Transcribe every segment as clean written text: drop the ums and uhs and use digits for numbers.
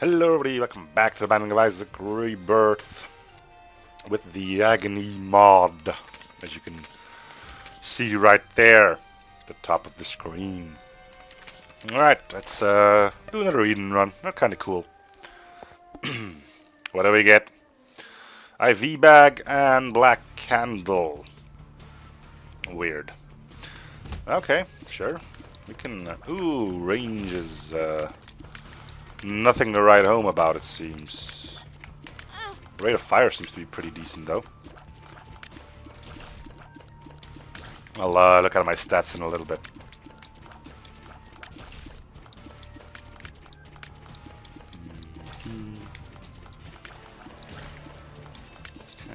Hello everybody, welcome back to the Binding of Isaac Rebirth with the Agony mod, as you can see right there at the top of the screen. Alright, let's do another Eden run. They're kinda cool. What do we get? IV bag and black candle. Weird. Okay, sure. We can... ooh, range is... nothing to write home about, it seems. Rate of fire seems to be pretty decent, though. I'll look at my stats in a little bit.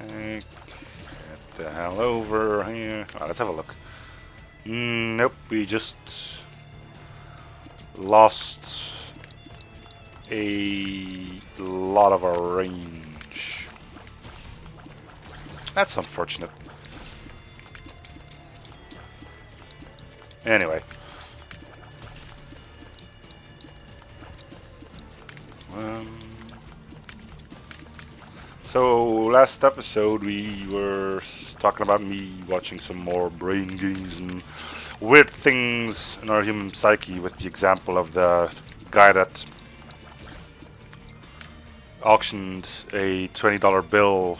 Okay, get the hell over here. Oh, let's have a look. Nope, we just lost a lot of our range. That's unfortunate. Anyway. So last episode we were talking about me watching some more brain games and weird things in our human psyche, with the example of the guy that auctioned a $20 bill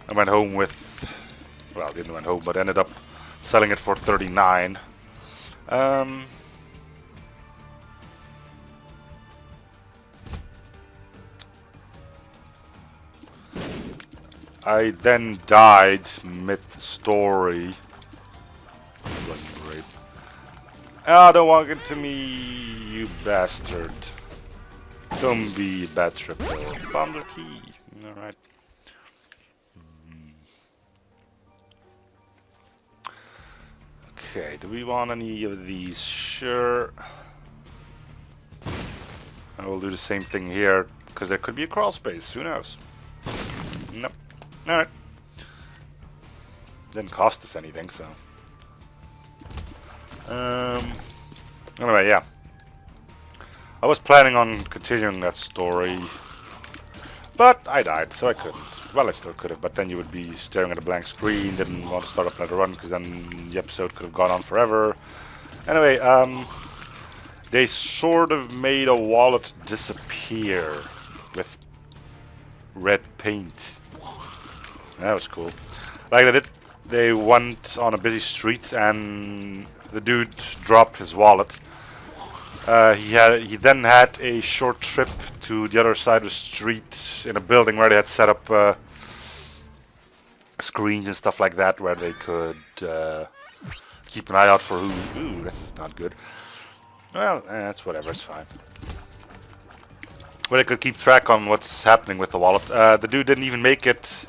and went home with, well, didn't went home, but ended up selling it for $39. I then died mid-story. Ah, don't walk into me, you bastard. Don't be a bad triple. Bomb the key. Alright. Okay, do we want any of these? Sure. I will do the same thing here, because there could be a crawl space. Who knows? Nope. Alright. Didn't cost us anything, so. Anyway, yeah. I was planning on continuing that story, but I died, so I couldn't. Well, I still could have, but then you would be staring at a blank screen, didn't want to start up another run, because then the episode could have gone on forever. Anyway, they sort of made a wallet disappear with red paint. That was cool. Like they went on a busy street and the dude dropped his wallet. He then had a short trip to the other side of the street in a building where they had set up screens and stuff like that, where they could keep an eye out for who. Ooh, this is not good. Well, that's whatever, it's fine. But they could keep track on what's happening with the wallet. The dude didn't even make it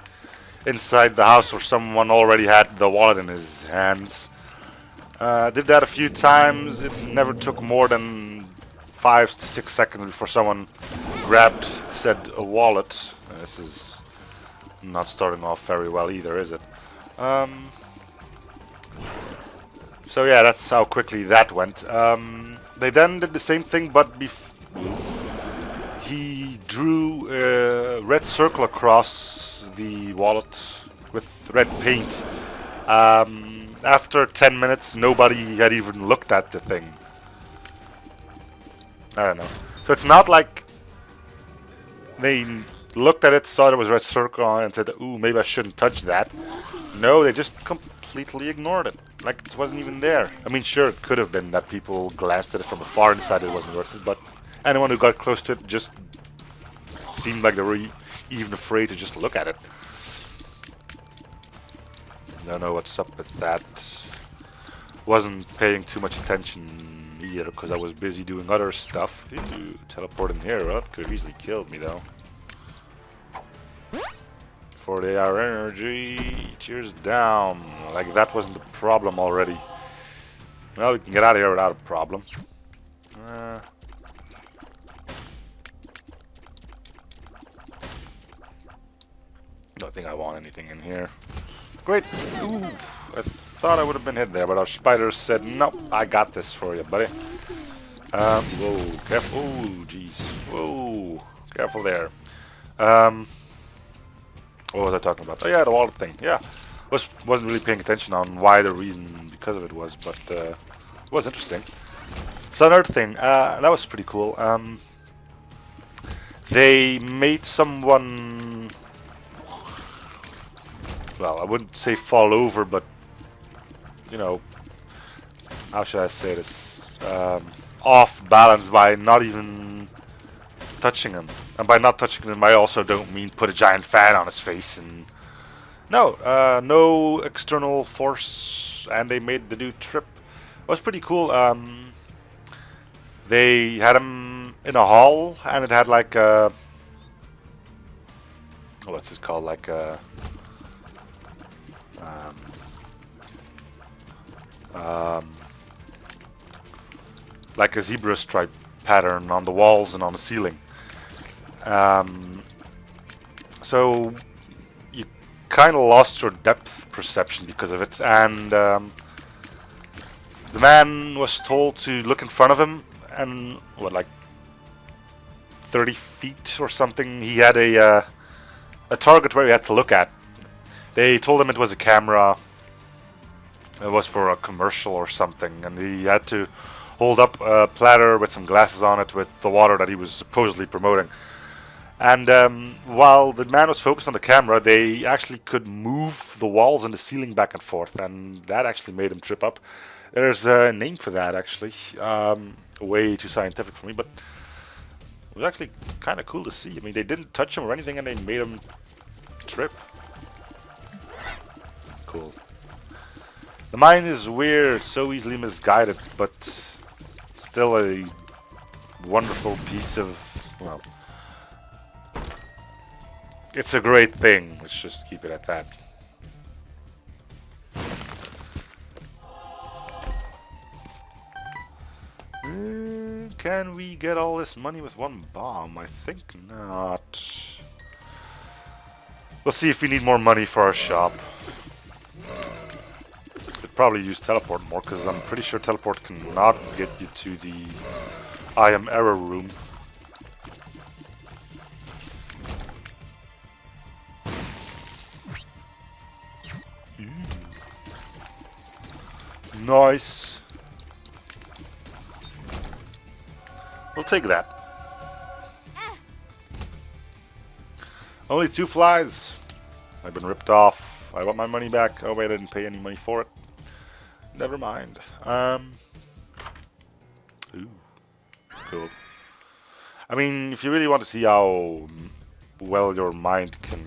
inside the house, or someone already had the wallet in his hands. Did that a few times. It never took more than 5 to 6 seconds before someone grabbed said wallet. This is not starting off very well either, is it? So yeah, that's how quickly that went. They then did the same thing, but he drew a red circle across the wallet with red paint. After 10 minutes, nobody had even looked at the thing. I don't know. So it's not like they looked at it, saw there was a red circle on it, and said, ooh, maybe I shouldn't touch that. No, they just completely ignored it. Like it wasn't even there. I mean, sure, it could have been that people glanced at it from afar and decided it wasn't worth it, but anyone who got close to it just seemed like they were even afraid to just look at it. Don't know what's up with that. Wasn't paying too much attention either, because I was busy doing other stuff. Ooh, teleport in here. Well, that could have easily killed me though. 40-hour energy. Tears down. Like that wasn't the problem already. Well, we can get out of here without a problem. Don't think I want anything in here. Great. Ooh, I thought I would have been hit there, but our spider said, nope, I got this for you, buddy. Whoa, careful. Oh, jeez. Whoa. Careful there. What was I talking about? Oh yeah, the wallet thing. Yeah, wasn't really paying attention on why the reason because of it was, but it was interesting. So another thing, that was pretty cool. They made someone, well, I wouldn't say fall over, but you know, how should I say this? Off balance by not even touching him. And by not touching him, I also don't mean put a giant fan on his face. And no, no external force, and they made the dude trip. It was pretty cool. They had him in a hall, and it had like a, what's it called? Like a like a zebra stripe pattern on the walls and on the ceiling. So you kind of lost your depth perception because of it, and the man was told to look in front of him, and what, like 30 feet or something, he had a target where he had to look at. They told him it was a camera, it was for a commercial or something, and he had to hold up a platter with some glasses on it with the water that he was supposedly promoting. And while the man was focused on the camera, they actually could move the walls and the ceiling back and forth, and that actually made him trip up. There's a name for that, actually. Way too scientific for me, but it was actually kind of cool to see. I mean, they didn't touch him or anything, and they made him trip. Cool. The mind is weird, so easily misguided, but still a wonderful piece of, well, it's a great thing. Let's just keep it at that. Can we get all this money with one bomb? I think not. We'll see if we need more money for our shop. Could probably use teleport more, because I'm pretty sure teleport cannot get you to the I am error room. Nice. We'll take that. Only 2 flies. I've been ripped off. I want my money back. Oh wait, I didn't pay any money for it. Never mind. Ooh, cool. I mean, if you really want to see how well your mind can.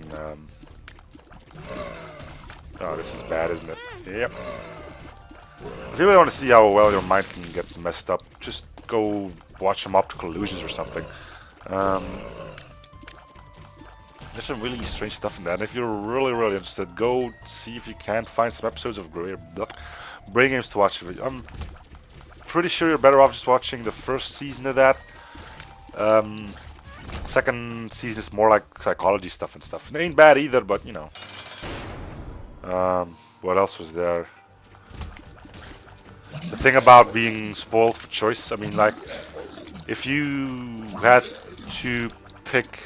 Oh, this is bad, isn't it? Yep. If you really want to see how well your mind can get messed up, just go watch some optical illusions or something. There's some really strange stuff in that. And if you're really, really interested, go see if you can't find some episodes of Brain Games to watch. I'm pretty sure you're better off just watching the first season of that. Second season is more like psychology stuff and stuff. It ain't bad either, but you know. What else was there? The thing about being spoiled for choice, I mean, like, if you had to pick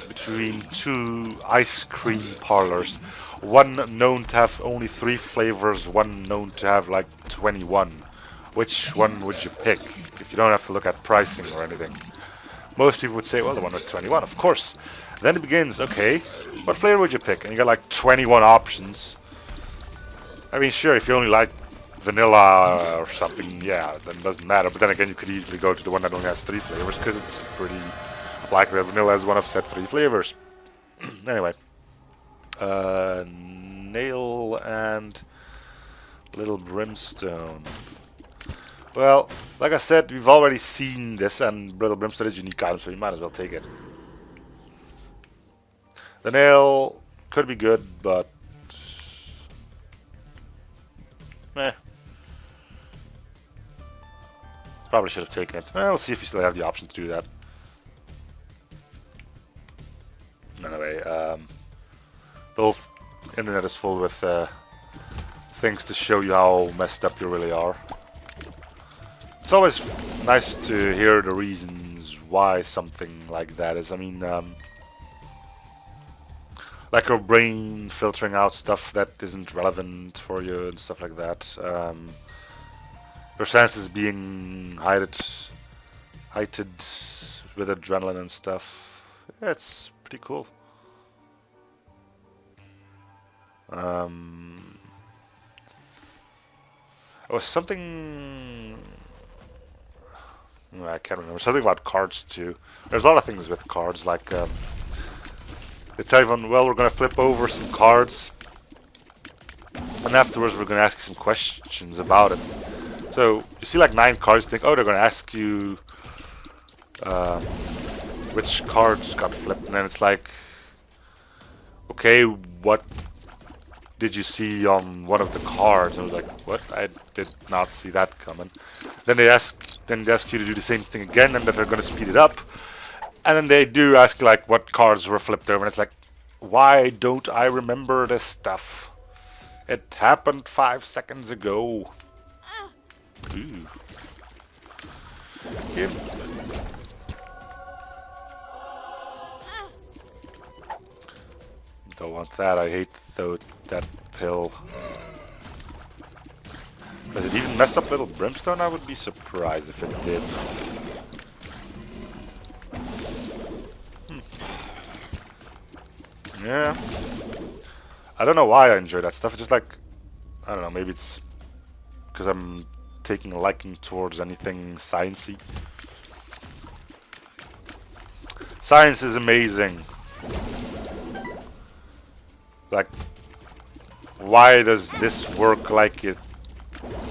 between 2 ice cream parlors, one known to have only 3 flavors, one known to have like 21, which one would you pick if you don't have to look at pricing or anything? Most people would say, well, the one with 21, of course. Then it begins, okay, what flavor would you pick? And you got like 21 options. I mean, sure, if you only like vanilla or something, yeah, then it doesn't matter. But then again, you could easily go to the one that only has 3 flavors, because it's pretty likely that vanilla has one of said 3 flavors. Anyway, nail and little brimstone. Well, like I said, we've already seen this, and little brimstone is unique item, so you might as well take it. The nail could be good, but meh. Probably should have taken it. We'll see if we still have the option to do that. Anyway, the whole internet is full with things to show you how messed up you really are. It's always nice to hear the reasons why something like that is. I mean, like your brain filtering out stuff that isn't relevant for you and stuff like that. Your senses being heightened with adrenaline and stuff. Yeah, it's pretty cool. It was something... I can't remember. Something about cards too. There's a lot of things with cards, like they tell you, well, we're going to flip over some cards, and afterwards we're going to ask you some questions about it. So you see like 9 cards, you think, oh, they're going to ask you which cards got flipped, and then it's like, okay, what did you see on one of the cards? And I was like, what? I did not see that coming. Then they ask you to do the same thing again, and then they're going to speed it up. And then they do ask you like what cards were flipped over, and it's like, why don't I remember this stuff? It happened 5 seconds ago. Ooh. Yep. Don't want that. I hate that pill. Does it even mess up little brimstone? I would be surprised if it did. Yeah. I don't know why I enjoy that stuff. It's just like, I don't know, maybe it's because I'm taking a liking towards anything sciencey. Science is amazing. Like, why does this work like it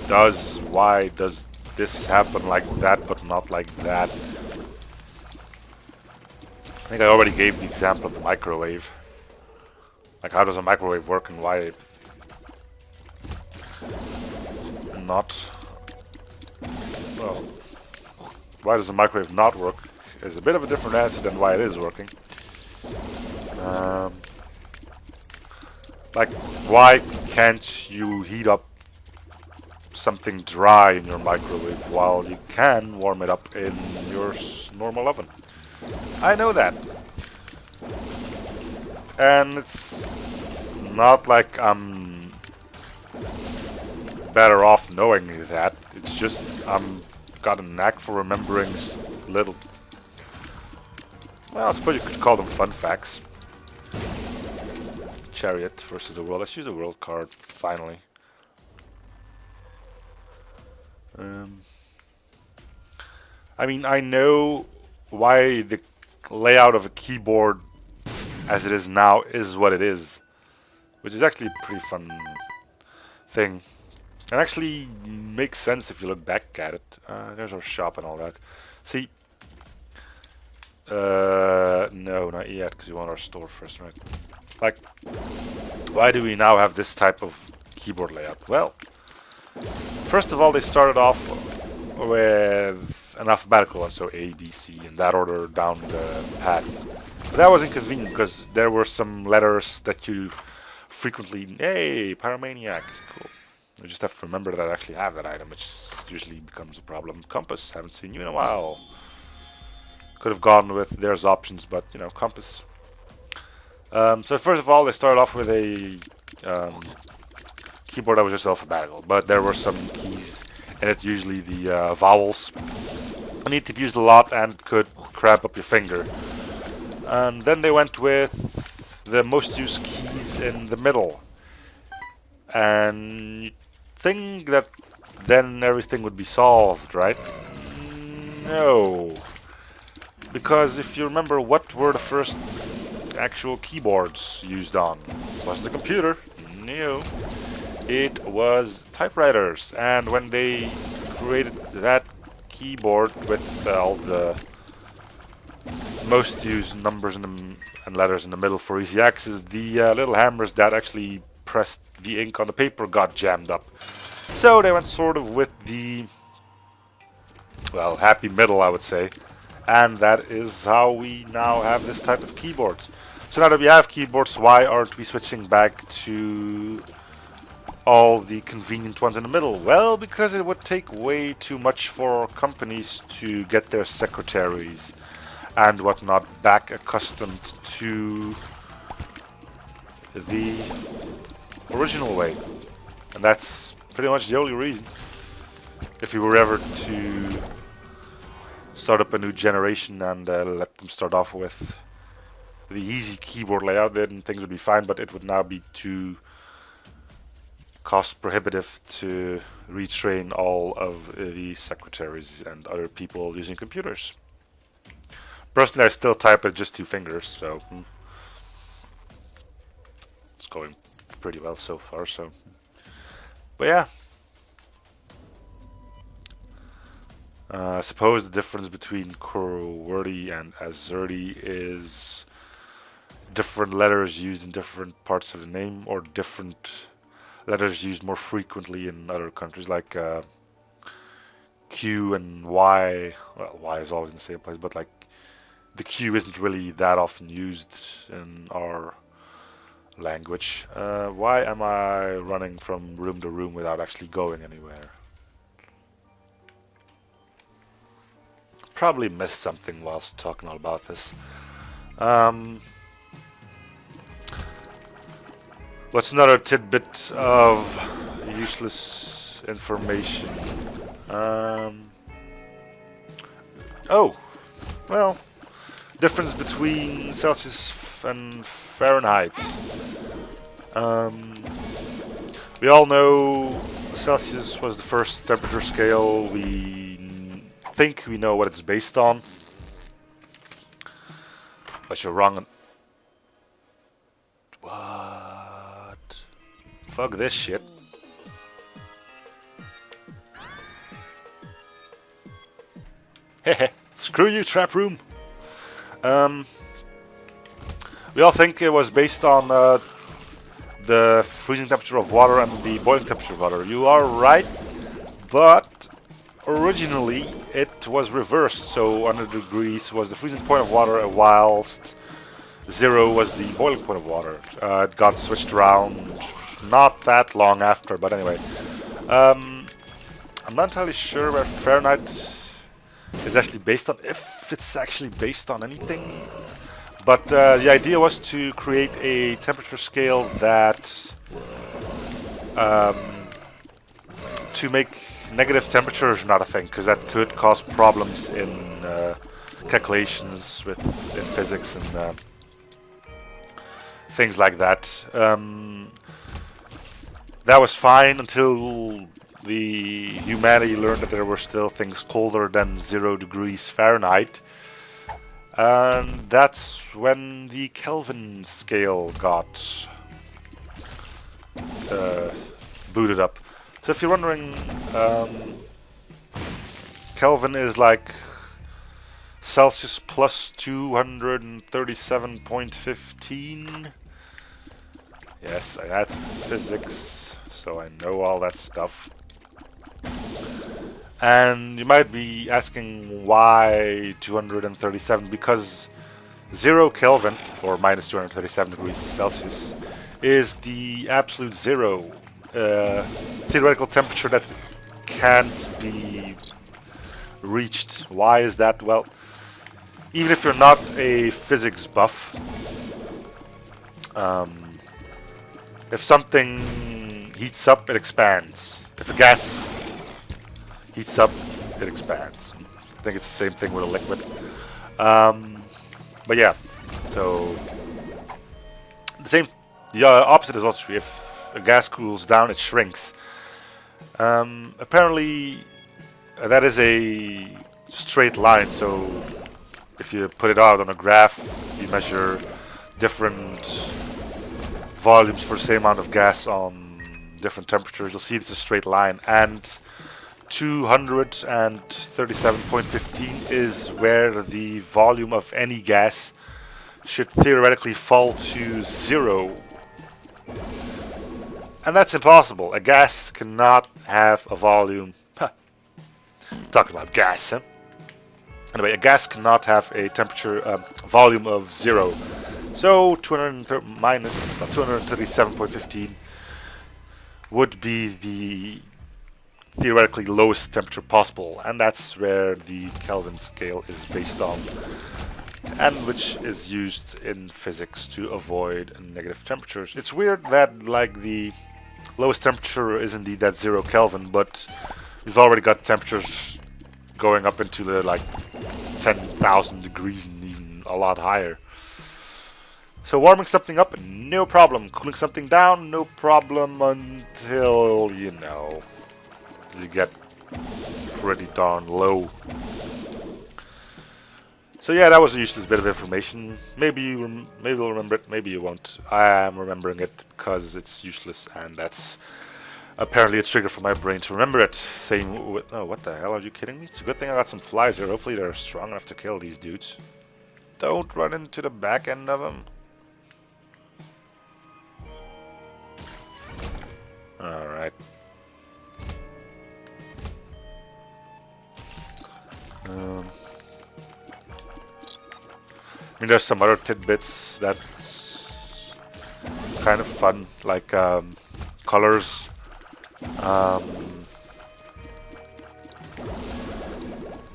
does? Why does this happen like that but not like that? I think I already gave the example of the microwave. Like, how does a microwave work and why not? Well, why does a microwave not work is a bit of a different answer than why it is working. Like, why can't you heat up something dry in your microwave while you can warm it up in your normal oven? I know that. And it's not like I'm better off knowing that. It's just I'm got a knack for remembering little... Well, I suppose you could call them fun facts. Chariot versus the world. Let's use a world card, finally. I mean, I know why the layout of a keyboard as it is now is what it is, which is actually a pretty fun thing. And actually makes sense if you look back at it. There's our shop and all that. See, no, not yet, because we want our store first, right? Like, why do we now have this type of keyboard layout? Well, first of all, they started off with an alphabetical one, so A, B, C, in that order down the path. But that was inconvenient because there were some letters that you frequently... Hey, Pyromaniac, cool. You just have to remember that I actually have that item, which usually becomes a problem. Compass, haven't seen you in a while. Could have gone with there's options, but you know, compass. So first of all, they started off with a keyboard that was just alphabetical, but there were some keys in it, usually the vowels. You need to be used a lot and could cramp up your finger. And then they went with the most used keys in the middle. And you'd think that then everything would be solved, right? No. Because if you remember, what were the first actual keyboards used on? It wasn't the computer. No. It was typewriters. And when they created that keyboard with all the most used numbers and letters in the middle for easy access, the little hammers that actually pressed the ink on the paper got jammed up. So they went sort of with the, well, happy middle, I would say. And that is how we now have this type of keyboards. So now that we have keyboards, why aren't we switching back to all the convenient ones in the middle? Well, because it would take way too much for companies to get their secretaries and whatnot back accustomed to the original way. And that's pretty much the only reason. If we were ever to start up a new generation and let them start off with the easy keyboard layout, then things would be fine, but it would now be too cost prohibitive to retrain all of the secretaries and other people using computers. Personally, I still type with just 2 fingers, so it's going pretty well so far. So, but yeah, I suppose the difference between QWERTY and AZERTY is different letters used in different parts of the name, or different letters used more frequently in other countries, like Q and Y. Well, Y is always in the same place, but like the Q isn't really that often used in our language. Why am I running from room to room without actually going anywhere? Probably missed something whilst talking all about this. What's another tidbit of useless information? Oh, well, difference between Celsius and Fahrenheit. We all know Celsius was the first temperature scale. We think we know what it's based on, but you're wrong. What? Fuck this shit. Hehe. Screw you, trap room. We all think it was based on the freezing temperature of water and the boiling temperature of water. You are right, but originally it was reversed. So 100 degrees was the freezing point of water, whilst 0 was the boiling point of water. It got switched around not that long after, but anyway. I'm not entirely sure where Fahrenheit is actually based on, if it's actually based on anything. But the idea was to create a temperature scale that to make negative temperatures not a thing, because that could cause problems in calculations in physics and things like that. That was fine until the humanity learned that there were still things colder than 0 degrees Fahrenheit. And that's when the Kelvin scale got booted up. So if you're wondering, Kelvin is like Celsius plus 237.15. Yes, I had physics, so I know all that stuff. And you might be asking why 237, because 0 Kelvin, or minus 237 degrees Celsius, is the absolute zero theoretical temperature that can't be reached. Why is that? Well, even if you're not a physics buff, if something heats up, it expands. If a gas heats up, it expands. I think it's the same thing with a liquid. But yeah, so the opposite is also true. If a gas cools down, it shrinks. Apparently, that is a straight line. So if you put it out on a graph, you measure different volumes for the same amount of gas on different temperatures. You'll see it's a straight line, and 237.15 is where the volume of any gas should theoretically fall to 0. And that's impossible. A gas cannot have a volume. Talking about gas, huh? Anyway, a gas cannot have a temperature volume of 0. So minus 237.15 would be the theoretically lowest temperature possible, and that's where the Kelvin scale is based on, and which is used in physics to avoid negative temperatures. It's weird that like the lowest temperature is indeed at 0 Kelvin, but we've already got temperatures going up into the like 10,000 degrees and even a lot higher. So warming something up, no problem. Cooling something down, no problem until, you know, you get pretty darn low. So yeah, that was a useless bit of information. Maybe you'll remember it, maybe you won't. I am remembering it because it's useless, and that's apparently a trigger for my brain to remember it. Same with, oh, what the hell, are you kidding me? It's a good thing I got some flies here. Hopefully they're strong enough to kill these dudes. Don't run into the back end of them. Alright. I mean, there's some other tidbits that's kind of fun, like colors.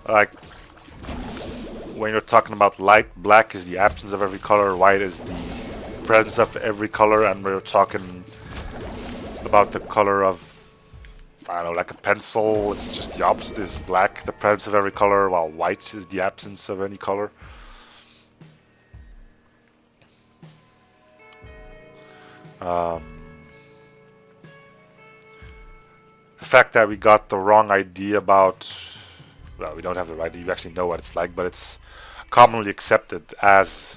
Like when you're talking about light, black is the absence of every color, white is the presence of every color, and we're talking about the color of, I don't know, like a pencil, it's just the opposite, is black, the presence of every color, while white is the absence of any color. The fact that we got the wrong idea about, well, we don't have the right idea, we actually know what it's like, but it's commonly accepted as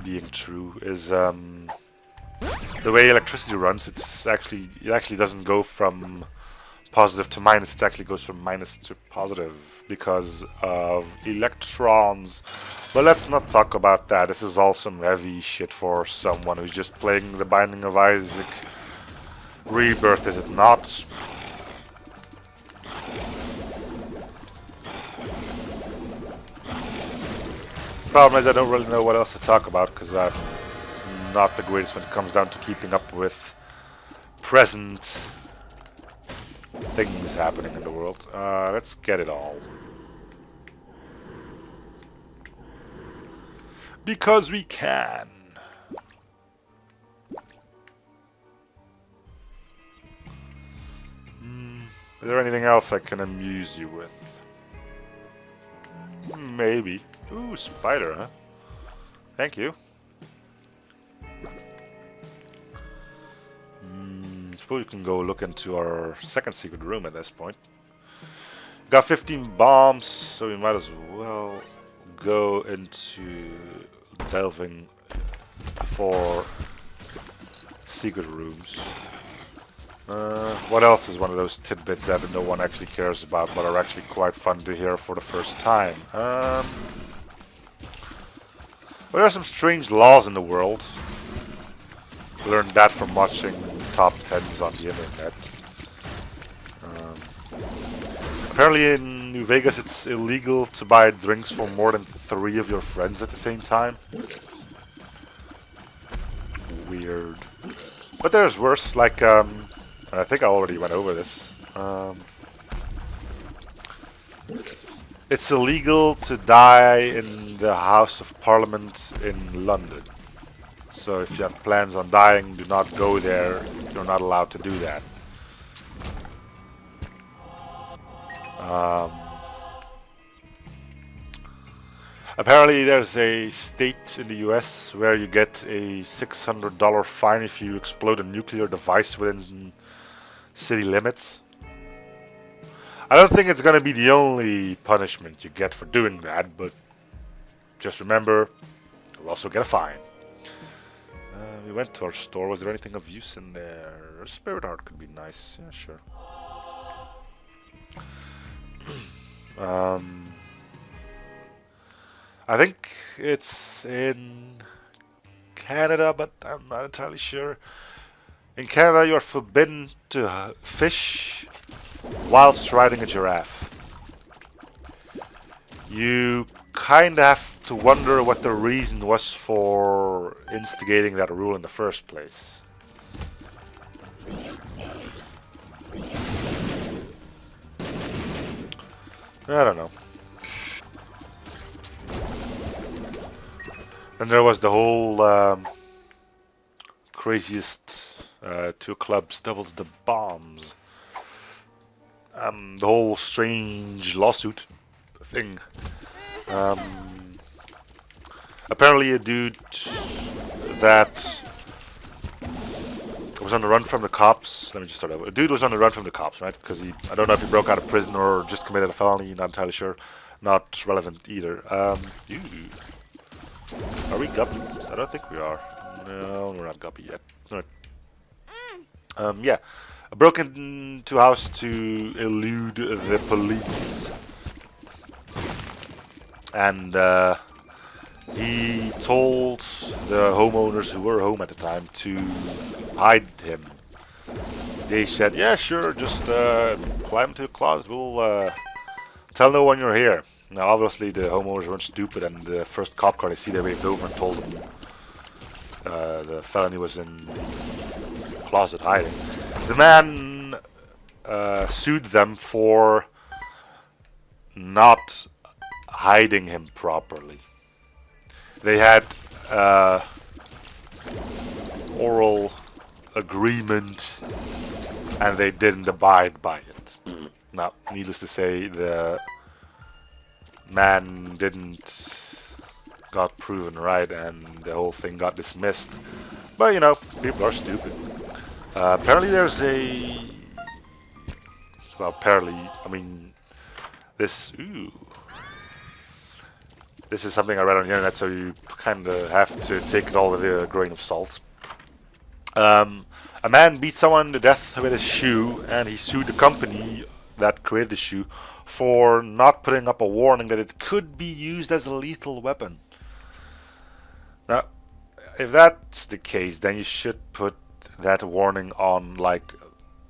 being true, is the way electricity runs. It actually doesn't go from positive to minus, it actually goes from minus to positive because of electrons. But let's not talk about that. This is all some heavy shit for someone who's just playing The Binding of Isaac Rebirth, is it not? Problem is I don't really know what else to talk about because I'm not the greatest when it comes down to keeping up with present things happening in the world. Let's get it all. Because we can. Is there anything else I can amuse you with? Maybe. Ooh, spider, huh? Thank you. Suppose you can go look into our second secret room at this point. Got 15 bombs, so we might as well go into delving for secret rooms. What else is one of those tidbits that no one actually cares about, but are actually quite fun to hear for the first time? Well, there are some strange laws in the world. Learned that from watching top 10s on the internet. Apparently in New Vegas it's illegal to buy drinks for more than 3 of your friends at the same time. Weird. But there's worse, like, I think I already went over this. It's illegal to die in the House of Parliament in London. So if you have plans on dying, do not go there. You're not allowed to do that. Apparently there's a state in the US where you get a $600 fine if you explode a nuclear device within city limits. I don't think it's gonna be the only punishment you get for doing that, but just remember, you'll also get a fine. We went to our store. Was there anything of use in there? A spirit heart could be nice. Yeah, sure. I think it's in Canada, but I'm not entirely sure. In Canada, you're forbidden to fish whilst riding a giraffe. You kind of have to wonder what the reason was for instigating that rule in the first place. I don't know. And there was the whole craziest two clubs doubles the bombs. The whole strange lawsuit thing. Apparently a dude that was on the run from the cops. Let me just start over. A dude was on the run from the cops, right? Because I don't know if he broke out of prison or just committed a felony. Not entirely sure. Not relevant either. Are we guppy? I don't think we are. No, we're not guppy yet. Right. Yeah. I broke into a house to elude the police. And he told the homeowners who were home at the time to hide him. They said, yeah, sure, just climb to a closet. We'll tell no one you're here. Now, obviously, the homeowners weren't stupid, and the first cop car they see, they waved over and told them the felony was in the closet hiding. The man sued them for not hiding him properly. They had oral agreement and they didn't abide by it. Now, needless to say, the man didn't got proven right and the whole thing got dismissed. But, you know, people are stupid. Apparently there's a... Well, apparently, I mean, this... Ooh. This is something I read on the internet, so you kind of have to take it all with a grain of salt. A man beat someone to death with his shoe, and he sued the company that created the shoe for not putting up a warning that it could be used as a lethal weapon. Now, if that's the case, then you should put that warning on, like,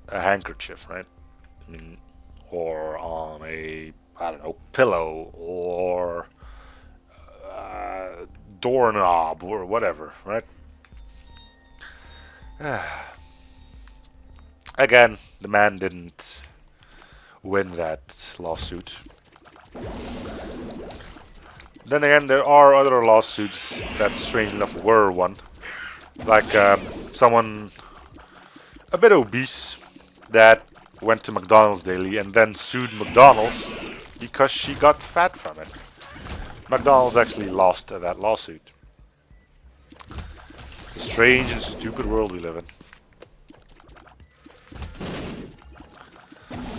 a handkerchief, right? I mean, or on a, I don't know, pillow, or doorknob, or whatever, right? Again, the man didn't win that lawsuit. Then again, there are other lawsuits that, strange enough, were won. Like someone a bit obese that went to McDonald's daily and then sued McDonald's because she got fat from it. McDonald's actually lost that lawsuit. It's a strange and stupid world we live in.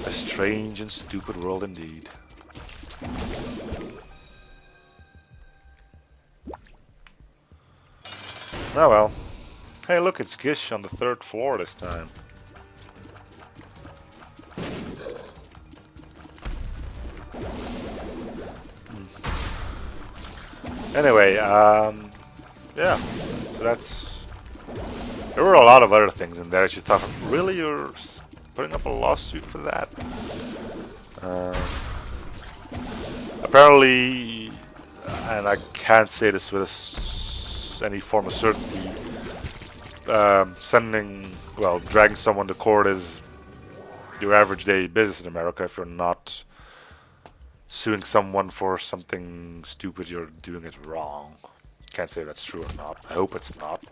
A strange and stupid world indeed. Oh well. Hey look, it's Gish on the 3rd floor this time. Anyway, yeah, so that's... There were a lot of other things in there. I should thought, really, you're putting up a lawsuit for that? Apparently, and I can't say this with any form of certainty, dragging someone to court is your average day business in America if you're not suing someone for something stupid, you're doing it wrong. Can't say that's true or not. I hope it's not.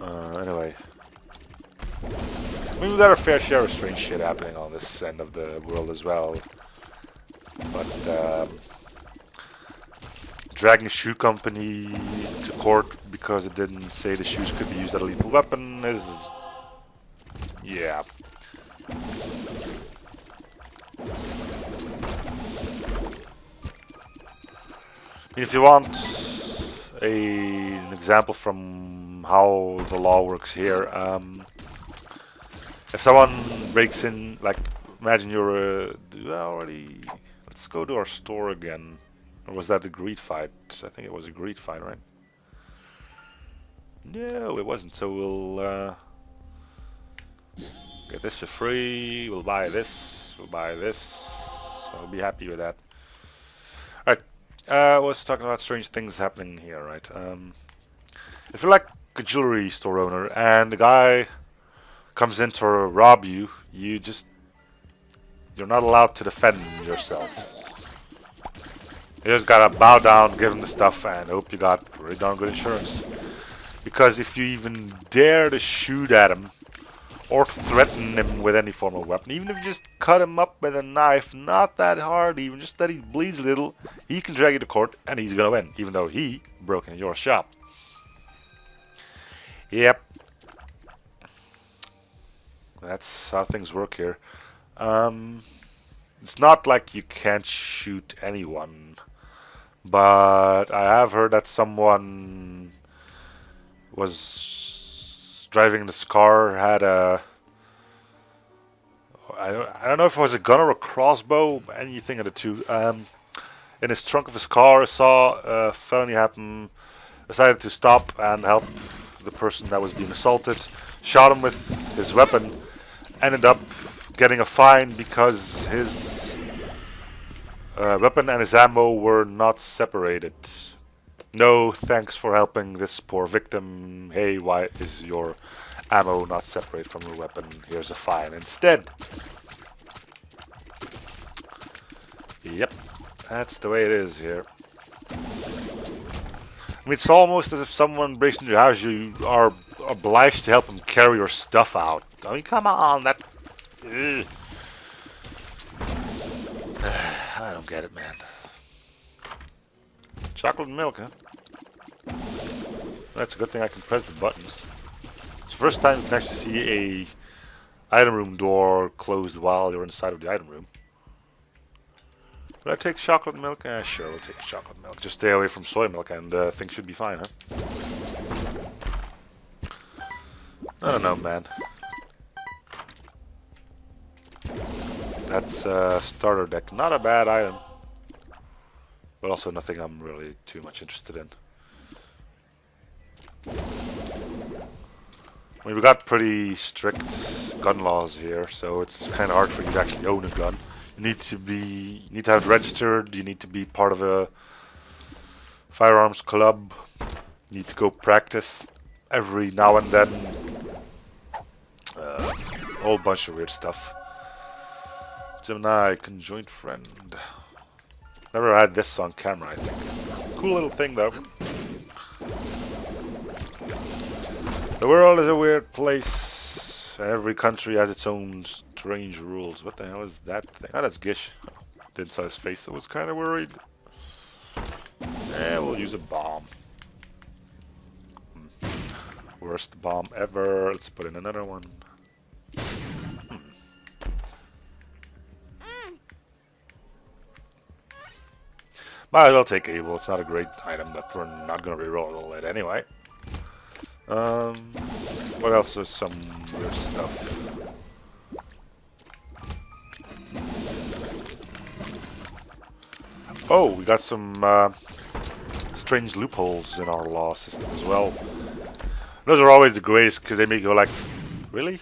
Anyway. I mean, we got our fair share of strange shit happening on this end of the world as well. But, dragging a shoe company to court because it didn't say the shoes could be used as a lethal weapon is... yeah. If you want an example from how the law works here, if someone breaks in, like, imagine you're already... Let's go to our store again. Or was that the greed fight? I think it was a greed fight, right? No, it wasn't. So we'll get this for free. We'll buy this. We'll buy this. So I'll be happy with that. Alright. I was talking about strange things happening here, right? If you're like a jewelry store owner and the guy comes in to rob you, you just You're not allowed to defend yourself. You just gotta bow down, give him the stuff, and hope you got pretty darn good insurance. Because if you even dare to shoot at him, or threaten him with any form of weapon, even if you just cut him up with a knife, not that hard, even just that he bleeds a little, he can drag you to court, and he's gonna win, even though he broke into your shop. Yep. That's how things work here. It's not like you can't shoot anyone, but I have heard that someone was driving this car, had a I don't know if it was a gun or a crossbow, anything of the two. In his trunk of his car, saw a felony happen, decided to stop and help the person that was being assaulted, shot him with his weapon, ended up getting a fine because his weapon and his ammo were not separated. No, thanks for helping this poor victim. Hey, why is your ammo not separate from your weapon? Here's a fine instead. Yep, that's the way it is here. I mean, it's almost as if someone breaks into your house, you are obliged to help them carry your stuff out. I mean, come on, that... Ugh. I don't get it, man. Chocolate and milk, huh? That's a good thing I can press the buttons. It's the first time you can actually see a item room door closed while you're inside of the item room. Would I take chocolate milk? Sure, we'll take chocolate milk. Just stay away from soy milk and things should be fine, huh? I don't know, man. That's starter deck. Not a bad item. But also nothing I'm really too much interested in. I mean, we got pretty strict gun laws here, so it's kind of hard for you to actually own a gun. You need to have it registered. You need to be part of a firearms club. You need to go practice every now and then. A whole bunch of weird stuff. Gemini, conjoint friend. Never had this on camera, I think. Cool little thing, though. The world is a weird place. Every country has its own strange rules. What the hell is that thing? Oh, that's Gish. Didn't saw his face, I was kind of worried. We'll use a bomb. Worst bomb ever. Let's put in another one. Might as well take Able. It's not a great item, but we're not going to reroll it anyway. What else is some weird stuff? Oh, we got some strange loopholes in our law system as well. Those are always the greatest because they make you go like, really?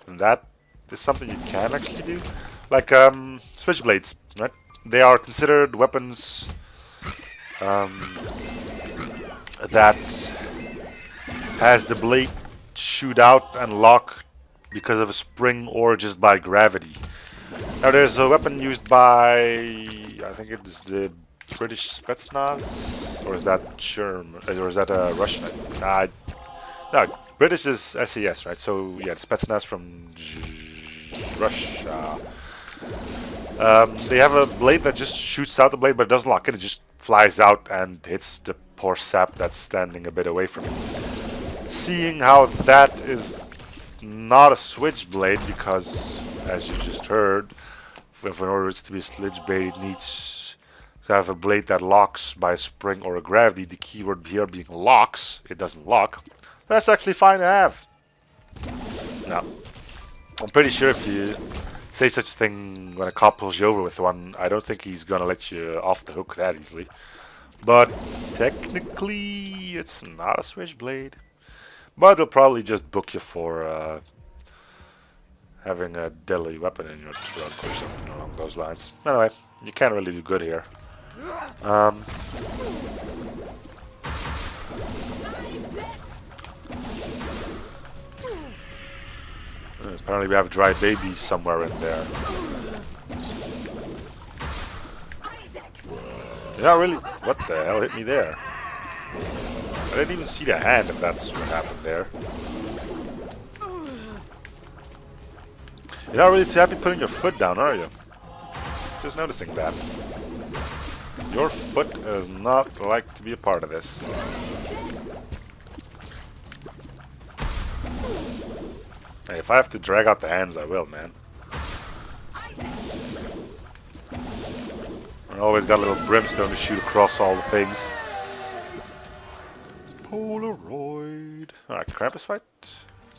And that is something you can actually do? Like switchblades, right? They are considered weapons that has the blade shoot out and lock because of a spring or just by gravity. Now there's a weapon used by, I think it's the British Spetsnaz, or is that German, or is that a Russian? No, British is SES, right? So yeah, Spetsnaz from Russia. They have a blade that just shoots out the blade, but it doesn't lock it. It just flies out and hits the poor sap that's standing a bit away from it. Seeing how that is not a switchblade, because as you just heard, in order to be a switchblade, it needs to have a blade that locks by a spring or a gravity. The keyword here being locks. It doesn't lock. That's actually fine to have. Now, I'm pretty sure if you say such a thing when a cop pulls you over with one, I don't think he's gonna let you off the hook that easily. But technically, it's not a switchblade. But they'll probably just book you for having a deadly weapon in your trunk or something along those lines. Anyway, you can't really do good here. Apparently we have dry babies somewhere in there. Yeah, really. What the hell hit me there? I didn't even see the hand, if that's what happened there. You're not really too happy putting your foot down, are you? Just noticing that. Your foot does not like to be a part of this. Hey, if I have to drag out the hands, I will, man. I always got a little brimstone to shoot across all the things. Polaroid. Alright, Krampus fight.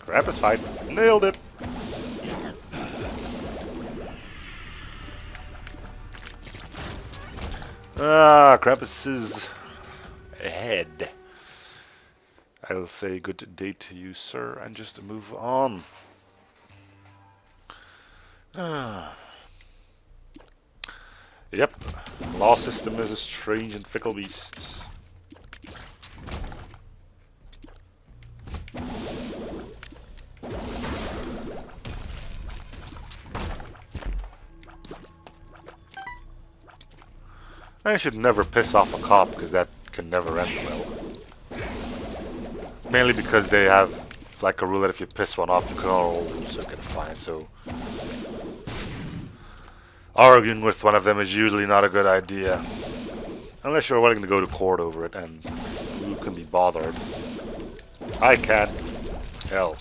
Krampus fight. Nailed it. Krampus is ahead. I'll say good day to you, sir, and just move on. Yep, law system is a strange and fickle beast. I should never piss off a cop, because that can never end well. Mainly because they have like a rule that if you piss one off, you can also get a fine, so arguing with one of them is usually not a good idea. Unless you're willing to go to court over it, and who can be bothered? I can't. Hell.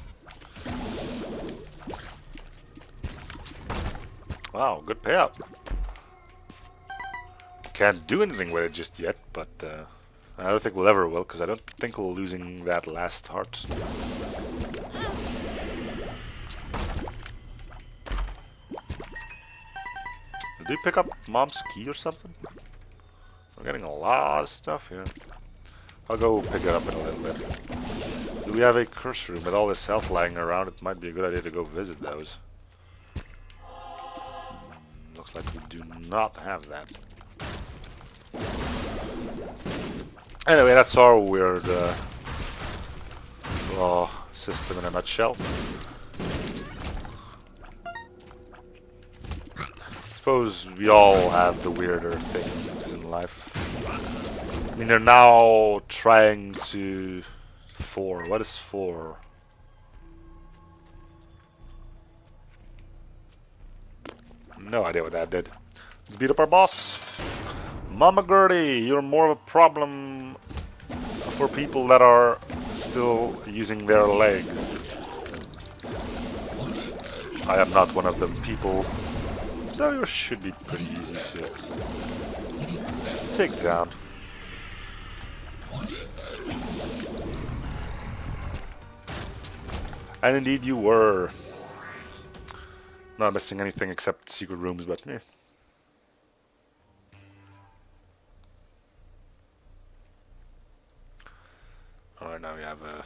Wow, good payout. Can't do anything with it just yet, but I don't think we'll ever will, because I don't think we're losing that last heart. Did we pick up Mom's key or something? We're getting a lot of stuff here. I'll go pick it up in a little bit. Do we have a curse room? With all this health lying around, it might be a good idea to go visit those. Looks like we do not have that. Anyway, that's our weird law system in a nutshell. Suppose we all have the weirder things in life. I mean, they're now trying to... What is 4? No idea what that did. Let's beat up our boss. Mama Gertie, you're more of a problem for people that are still using their legs. I am not one of them people, so you should be pretty easy to take down. And indeed you were. Not missing anything except secret rooms, but eh. Alright, now we have a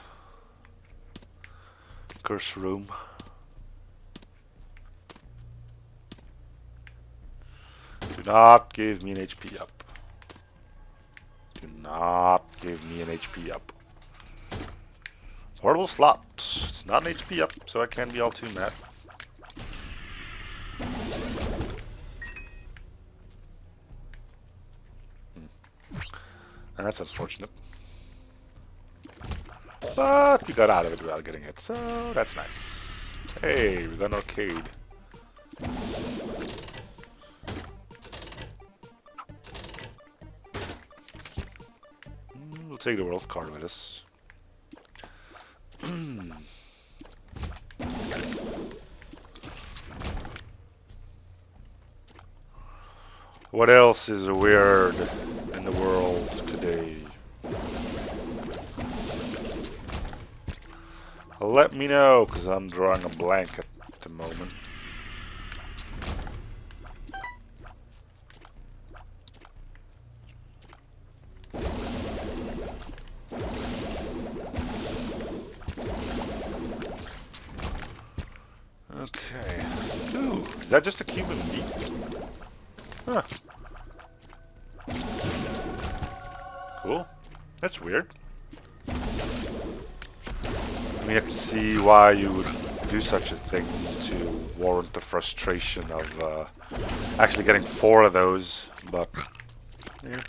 curse room. Do not give me an HP up. Do not give me an HP up. Portable slot. It's not an HP up, so I can't be all too mad. And that's unfortunate. But we got out of it without getting hit, so that's nice. Hey, we got an arcade. We'll take the world card with us. What else is weird in the world today? Let me know, because I'm drawing a blank at the moment. Okay. Ooh, is that just a cube of meat? Huh. Cool. That's weird. I mean, I can see why you would do such a thing to warrant the frustration of actually getting 4 of those, but yeah.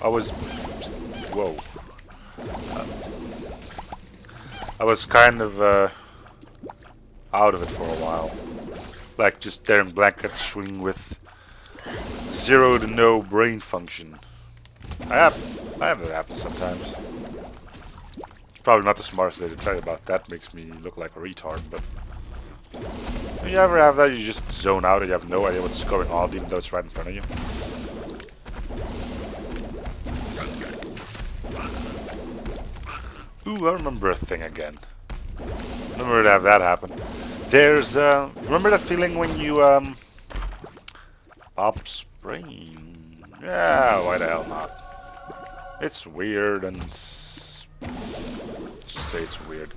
I was... Whoa. I was kind of out of it for a while. Like just staring blank at the screen with 0 to no brain function. I have it happen sometimes. It's probably not the smartest way to tell you about that. Makes me look like a retard, but when you ever have that, you just zone out and you have no idea what's going on, even though it's right in front of you. Ooh, I remember a thing again. Remember to have that happen. There's remember that feeling when you Bob's brain? Yeah, why the hell not? It's weird and let's just say it's weird.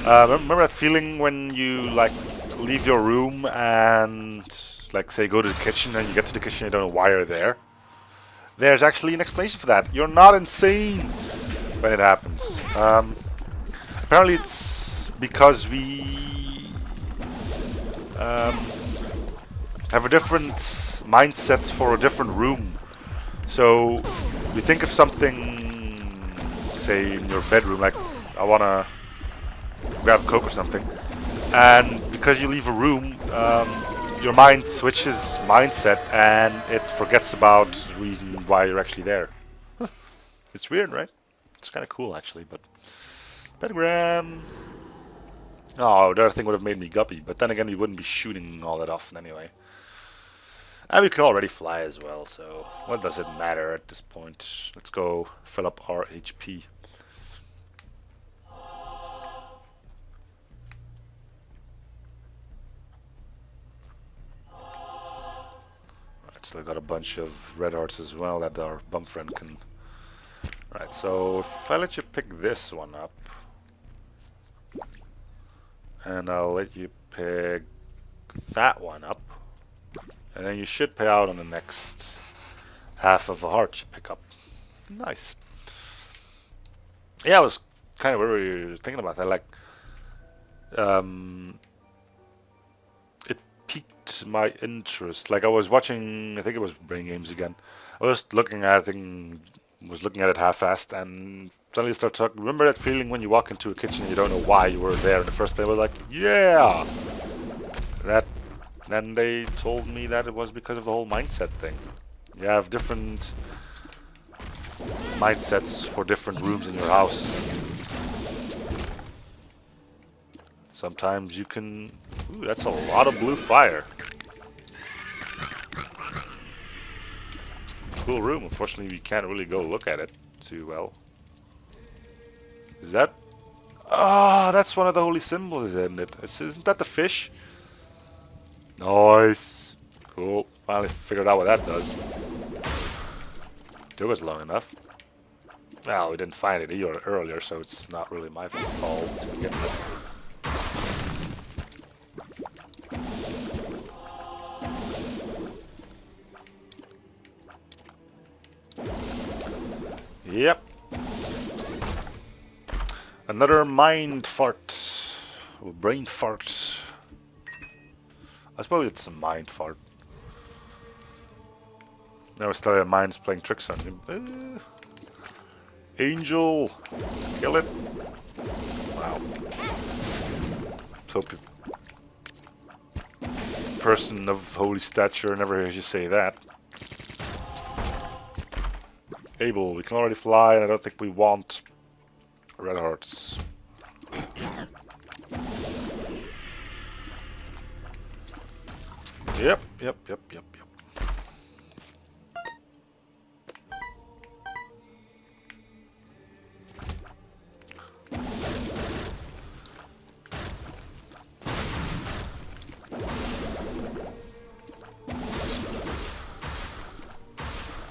Remember that feeling when you like leave your room and like say go to the kitchen and you get to the kitchen and you don't know why you're there? There's actually an explanation for that. You're not insane when it happens. Apparently it's because we have a different mindset for a different room. So you think of something, say in your bedroom, like I wanna grab Coke or something, and because you leave a room, your mind switches mindset and it forgets about the reason why you're actually there. It's weird, right? It's kind of cool actually, but pentagram. Oh, the other thing would have made me guppy, but then again, we wouldn't be shooting all that often anyway. And we can already fly as well, so what does it matter at this point? Let's go fill up our HP. Right, still got a bunch of red hearts as well that our bum friend can. Right, so if I let you pick this one up, and I'll let you pick that one up, and then you should pay out on the next half of a heart you pick up. Nice. Yeah, I was kind of really thinking about that. Like, it piqued my interest. Like I was watching, I think it was Brain Games again. I was looking at it half-assed, and suddenly start talking. Remember that feeling when you walk into a kitchen and you don't know why you were there in the first place? I was like, yeah. Then they told me that it was because of the whole mindset thing. You have different mindsets for different rooms in your house. Sometimes you can... Ooh, that's a lot of blue fire. Cool room. Unfortunately, we can't really go look at it too well. Is that... Ah, that's one of the holy symbols, isn't it? Isn't that the fish? Nice. Cool. Finally figured out what that does. Took us long enough. Well, we didn't find it earlier, so it's not really my fault to begin with. Yep. Another mind fart. Or brain fart. I suppose it's a mind fart. Now it's still your mind's playing tricks on you. Angel! Kill it! Wow. So person of holy stature never hears you say that. Abel, we can already fly, and I don't think we want red hearts. Yep.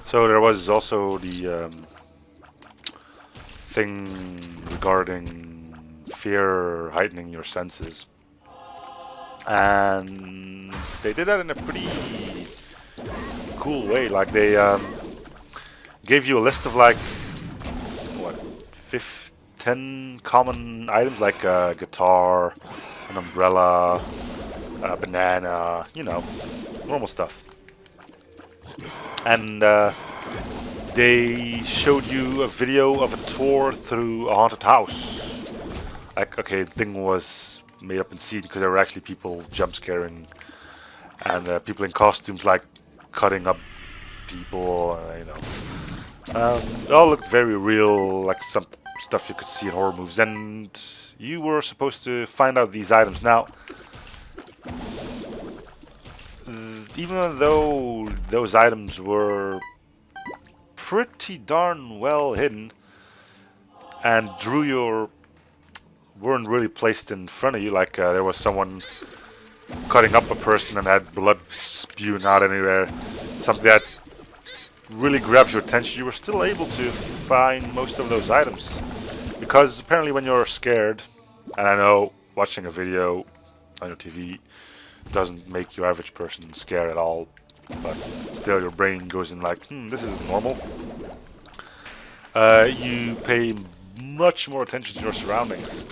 So there was also the thing regarding fear heightening your senses. And they did that in a pretty cool way. Like they gave you a list of like, what, 10 common items, like a guitar, an umbrella, a banana, you know, normal stuff. And they showed you a video of a tour through a haunted house. Like, okay, the thing was made up in scene because there were actually people jump scaring and people in costumes like cutting up people, you know. It all looked very real, like some stuff you could see in horror movies. And you were supposed to find out these items. Now, even though those items were pretty darn well hidden and weren't really placed in front of you, like there was someone cutting up a person and had blood spewing out anywhere, something that really grabs your attention, you were still able to find most of those items. Because apparently when you're scared, and I know watching a video on your TV doesn't make your average person scared at all, but still your brain goes in like, this isn't normal. You pay much more attention to your surroundings.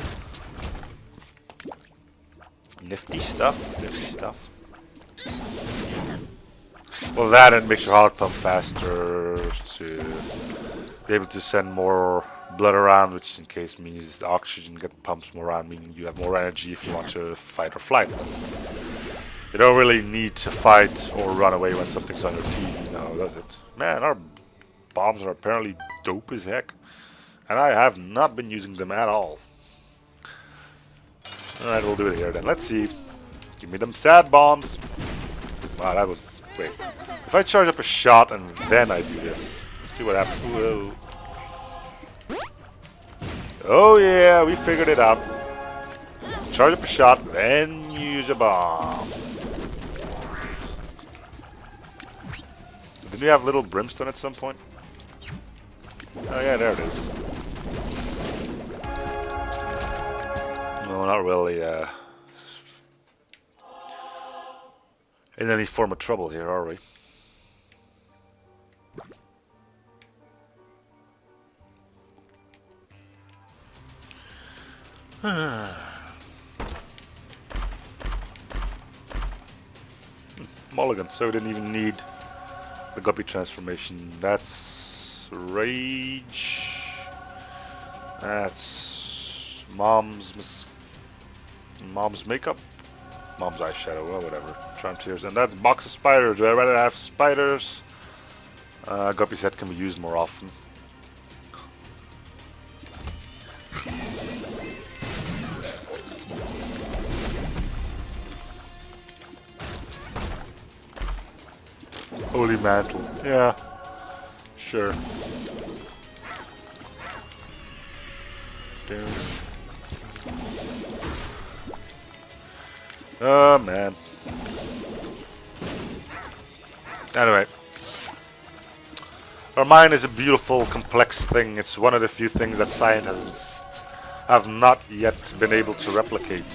Nifty stuff, nifty stuff. Well, that and makes your heart pump faster to be able to send more blood around, which in case means the oxygen pumps more around, meaning you have more energy if you want to fight or flight. You don't really need to fight or run away when something's on your TV now, does it? Man, our bombs are apparently dope as heck, and I have not been using them at all. Alright, we'll do it here then. Let's see. Give me them sad bombs. Wow, that was... Wait. If I charge up a shot and then I do this, let's see what happens. Whoa. Oh yeah, we figured it out. Charge up a shot, then use a bomb. Didn't we have little brimstone at some point? Oh yeah, there it is. No, not really in any form of trouble here, are we? Mulligan, so we didn't even need the guppy transformation. That's rage. That's mom's makeup, mom's eyeshadow, or whatever. Charm tears, and that's box of spiders. Would I rather have spiders? Guppy's head can be used more often. Holy mantle. Yeah. Sure. Oh man. Anyway. Our mind is a beautiful, complex thing. It's one of the few things that scientists have not yet been able to replicate.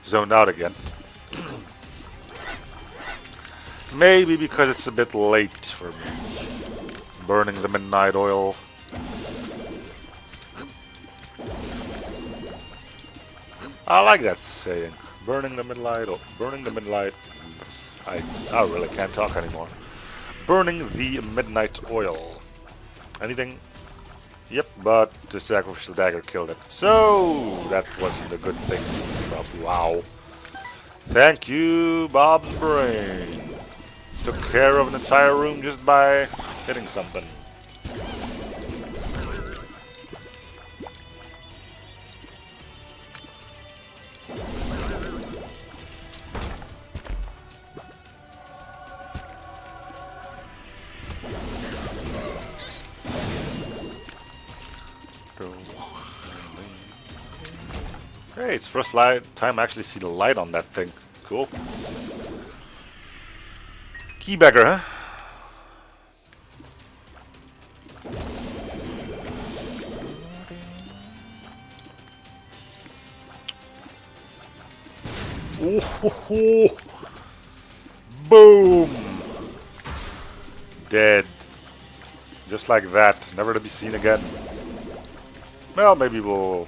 Zoned out again. Maybe because it's a bit late for me. Burning the midnight oil. I like that saying. Burning the midnight oil. Burning the midnight. I really can't talk anymore. Burning the midnight oil. Anything? Yep, but the sacrificial dagger killed it. So that wasn't a good thing. Probably. Wow. Thank you, Bob's brain. Took care of an entire room just by hitting something. Hey, it's first time I actually see the light on that thing. Cool. Keybagger, huh? Oh, ho, ho. Boom! Dead. Just like that. Never to be seen again. Well, maybe we'll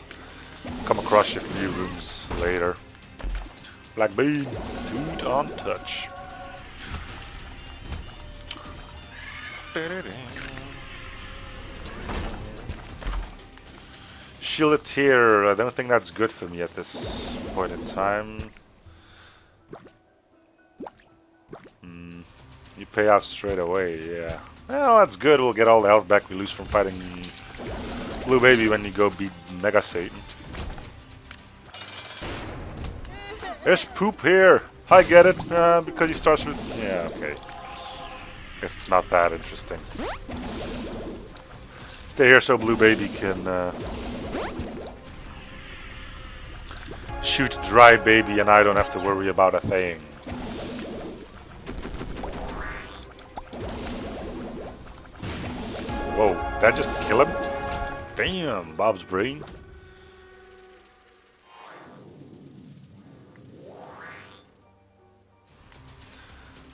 come across a few rooms later. Black bean. Toot on touch. Shielded here. I don't think that's good for me at this point in time. You pay out straight away, yeah. Well, that's good. We'll get all the health back we lose from fighting Blue Baby when you go beat Mega Satan. There's poop here. I get it. Because he starts with... Yeah, okay. Guess it's not that interesting. Stay here so Blue Baby can shoot Dry Baby and I don't have to worry about a thing. Whoa, that just kill him? Damn, Bob's brain.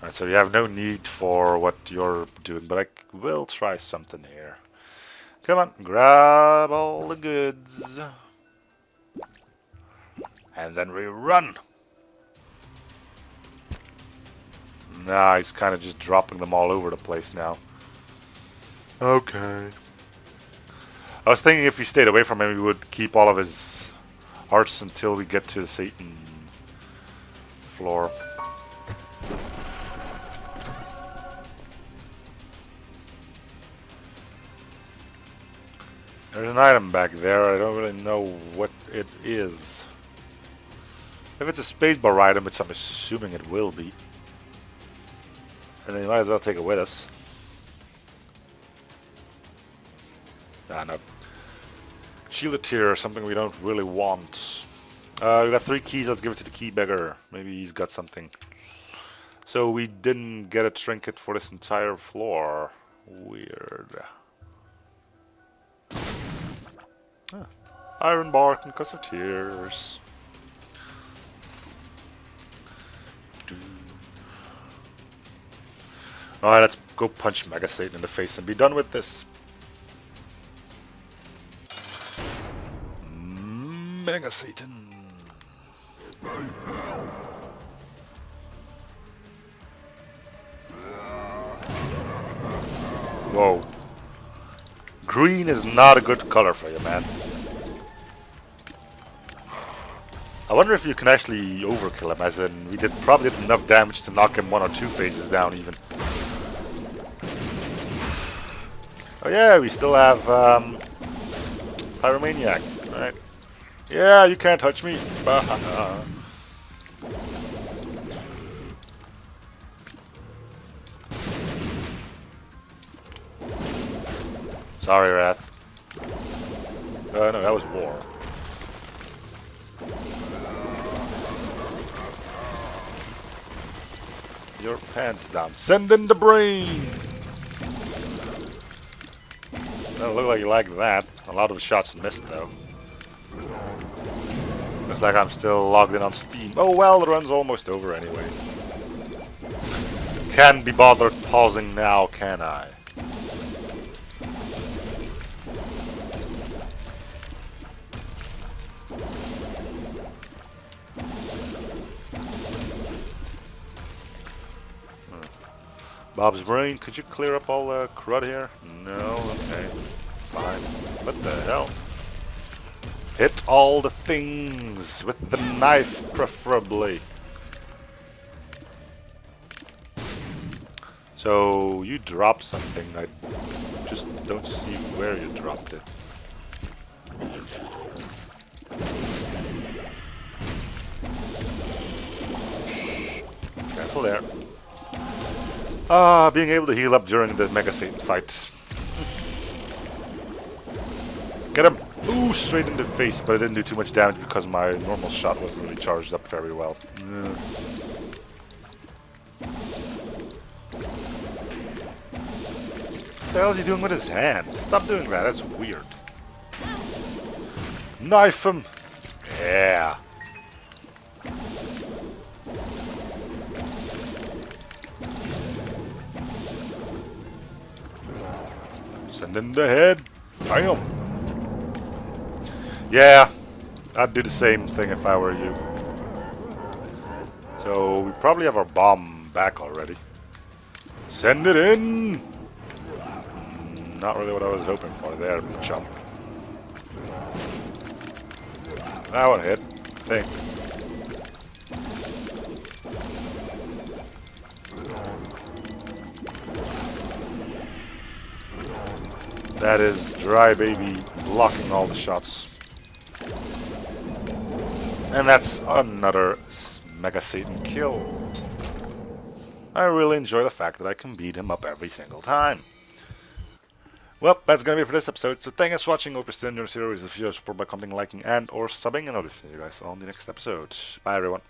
Alright, so you have no need for what you're doing, but I will try something here. Come on, grab all the goods. And then we run. Nah, he's kind of just dropping them all over the place now. Okay. I was thinking if we stayed away from him, we would keep all of his hearts until we get to the Satan floor. There's an item back there. I don't really know what it is. If it's a spacebar item, which I'm assuming it will be, and then you might as well take it with us. Ah, no. Shielded tier, something we don't really want. We got 3 keys, let's give it to the key beggar. Maybe he's got something. So we didn't get a trinket for this entire floor. Weird. Ah. Iron bar and cuss of tears. Alright, let's go punch Mega Satan in the face and be done with this. Mega Satan. Whoa. Green is not a good color for you, man. I wonder if you can actually overkill him, as in we probably did enough damage to knock him 1 or 2 phases down even. Oh yeah, we still have Pyromaniac, right? Yeah, you can't touch me. Sorry, Wrath. No, that was war. Your pants down. Send in the brain! Doesn't look like you like that. A lot of the shots missed, though. Looks like I'm still logged in on Steam. Oh well, the run's almost over anyway. Can't be bothered pausing now, can I? Bob's brain, could you clear up all the crud here? No, okay. Fine. What the hell? Hit all the things with the knife, preferably. So, you dropped something. I just don't see where you dropped it. Careful there. Being able to heal up during the Mega Satan fight. Get him! Ooh, straight in the face, but it didn't do too much damage because my normal shot wasn't really charged up very well. What the hell is he doing with his hand? Stop doing that, that's weird. Knife him! Yeah. Send in the head. Bam. Yeah, I'd do the same thing if I were you. So we probably have our bomb back already. Send it in. Not really what I was hoping for there, chump. That one hit, I think. That is Dry Baby blocking all the shots. And that's another Mega Satan kill. I really enjoy the fact that I can beat him up every single time. Well, that's gonna be it for this episode, so thanks for watching. Hope you're still enjoying the series. If you support by commenting, liking, and or subbing, and I'll see you guys on the next episode. Bye everyone.